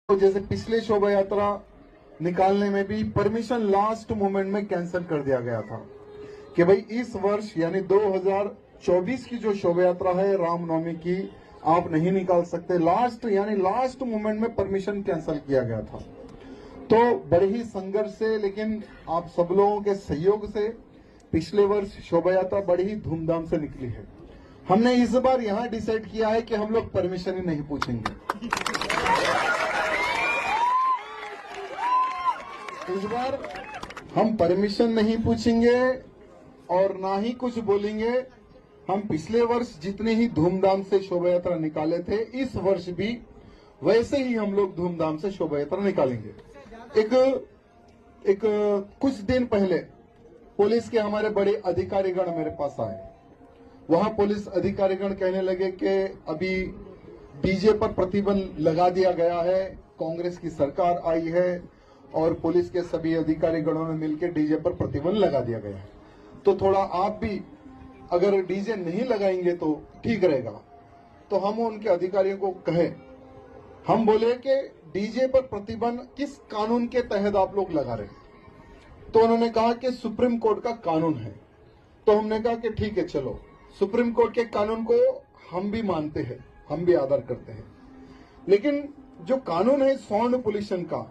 तो जैसे पिछले शोभा यात्रा निकालने में भी परमिशन लास्ट मोमेंट में कैंसिल कर दिया गया था कि भाई इस वर्ष यानी 2024 की जो शोभा यात्रा है रामनवमी की आप नहीं निकाल सकते। लास्ट मोमेंट में परमिशन कैंसिल किया गया था। तो बड़े ही संघर्ष से, लेकिन आप सब लोगों के सहयोग से पिछले वर्ष शोभा यात्रा बड़ी ही धूमधाम से निकली है। हमने इस बार यहां डिसाइड किया है कि हम लोग परमिशन ही नहीं पूछेंगे। इस बार हम परमिशन नहीं पूछेंगे और ना ही कुछ बोलेंगे। हम पिछले वर्ष जितने ही धूमधाम से शोभा यात्रा निकाले थे, इस वर्ष भी वैसे ही हम लोग धूमधाम से शोभा यात्रा निकालेंगे। एक कुछ दिन पहले पुलिस के हमारे बड़े अधिकारीगण मेरे पास आए। वहां पुलिस अधिकारीगण कहने लगे कि अभी डीजे पर प्रतिबंध लगा दिया गया है, कांग्रेस की सरकार आई है और पुलिस के सभी अधिकारीगणों ने मिलकर डीजे पर प्रतिबंध लगा दिया गया है। तो थोड़ा आप भी अगर डीजे नहीं लगाएंगे तो ठीक रहेगा। तो हम उनके अधिकारियों को कहे, हम बोले कि डीजे पर प्रतिबंध किस कानून के तहत आप लोग लगा रहे हैं? तो उन्होंने कहा कि सुप्रीम कोर्ट का कानून है। तो हमने कहा कि ठीक है, चलो सुप्रीम कोर्ट के कानून को हम भी मानते हैं, हम भी आदर करते हैं, लेकिन जो कानून है साउंड पोल्यूशन का,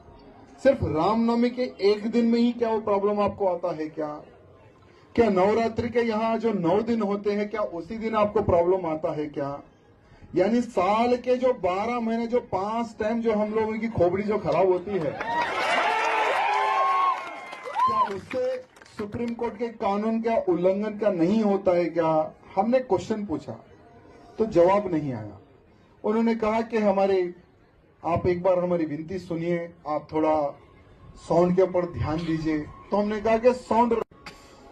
सिर्फ रामनवमी के एक दिन में ही क्या वो प्रॉब्लम आपको आता है? क्या नवरात्रि के यहाँ जो 9 दिन होते हैं, क्या उसी दिन आपको प्रॉब्लम आता है क्या? यानी साल के जो 12 महीने, जो 5 टाइम जो हम लोगों की खोपड़ी जो खराब होती है, क्या उससे सुप्रीम कोर्ट के कानून का उल्लंघन का नहीं होता है क्या? हमने क्वेश्चन पूछा तो जवाब नहीं आया। उन्होंने कहा कि आप एक बार हमारी विनती सुनिए, आप थोड़ा साउंड के ऊपर ध्यान दीजिए। तो हमने कहा कि साउंड,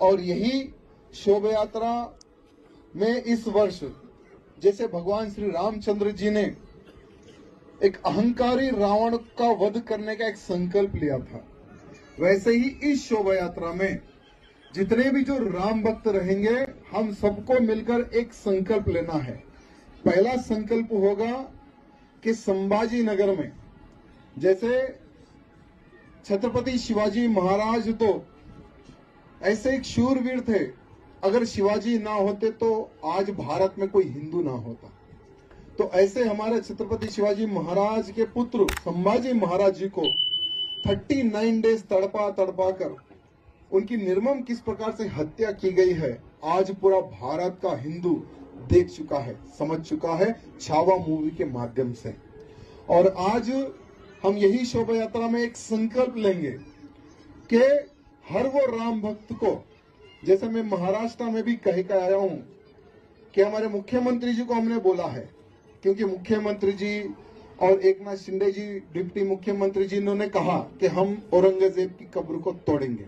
और यही शोभा यात्रा में इस वर्ष जैसे भगवान श्री रामचंद्र जी ने एक अहंकारी रावण का वध करने का एक संकल्प लिया था, वैसे ही इस शोभा यात्रा में जितने भी जो राम भक्त रहेंगे, हम सबको मिलकर एक संकल्प लेना है। पहला संकल्प होगा कि संभाजी नगर में जैसे छत्रपति शिवाजी महाराज तो ऐसे एक शूरवीर थे, अगर शिवाजी ना होते तो आज भारत में कोई हिंदू ना होता। तो ऐसे हमारे छत्रपति शिवाजी महाराज के पुत्र संभाजी महाराज जी को 39 डेज तड़पा कर उनकी निर्मम किस प्रकार से हत्या की गई है, आज पूरा भारत का हिंदू देख चुका है, समझ चुका है छावा मूवी के माध्यम से। और आज हम यही शोभा यात्रा में एक संकल्प लेंगे कि हर वो राम भक्त को, जैसे मैं महाराष्ट्र में भी कह के आया हूं कि हमारे मुख्यमंत्री जी को हमने बोला है, क्योंकि मुख्यमंत्री जी और एकनाथ शिंदे जी डिप्टी मुख्यमंत्री जी ने कहा कि हम औरंगजेब की कब्र को तोड़ेंगे।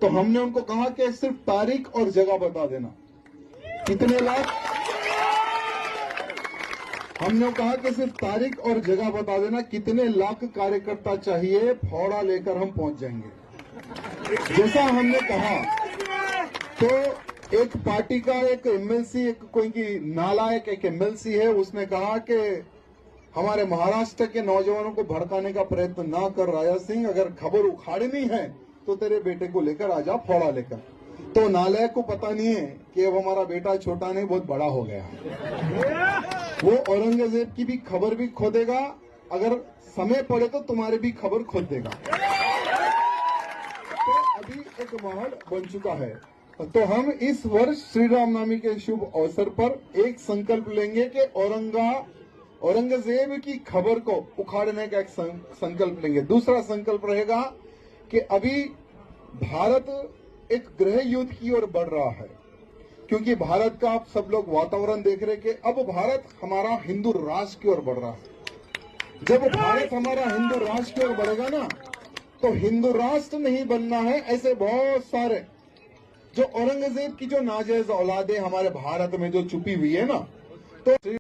तो हमने उनको कहा कि सिर्फ तारीख और जगह बता देना, कितने लाख, हमने कहा कि सिर्फ तारीख और जगह बता देना, कितने लाख कार्यकर्ता चाहिए, फौड़ा लेकर हम पहुंच जाएंगे। जैसा हमने कहा, तो एक पार्टी का एक एमएलसी, एक कोई की नालायक एक एमएलसी है, उसने कहा कि हमारे महाराष्ट्र के नौजवानों को भड़काने का प्रयत्न ना कर राजा सिंह, अगर खबर उखाड़नी है तो तेरे बेटे को लेकर आ जा फौड़ा लेकर। तो नालायक को पता नहीं है कि अब हमारा बेटा छोटा नहीं, बहुत बड़ा हो गया। वो औरंगजेब की भी खबर भी खोदेगा, अगर समय पड़े तो तुम्हारी भी खबर खोद देगा। तो अभी एक माहौल बन चुका है। तो हम इस वर्ष श्री रामनवमी के शुभ अवसर पर एक संकल्प लेंगे कि औरंगजेब की खबर को उखाड़ने का एक संकल्प लेंगे। दूसरा संकल्प रहेगा कि अभी भारत एक गृह युद्ध की ओर बढ़ रहा है, क्योंकि भारत का आप सब लोग वातावरण देख रहे कि अब भारत हमारा हिंदू राष्ट्र की ओर बढ़ रहा है। जब भारत हमारा हिंदू राष्ट्र की ओर बढ़ेगा ना, तो हिंदू राष्ट्र नहीं बनना है। ऐसे बहुत सारे जो औरंगजेब की जो नाजायज औलादे हमारे भारत में जो छुपी हुई है ना, तो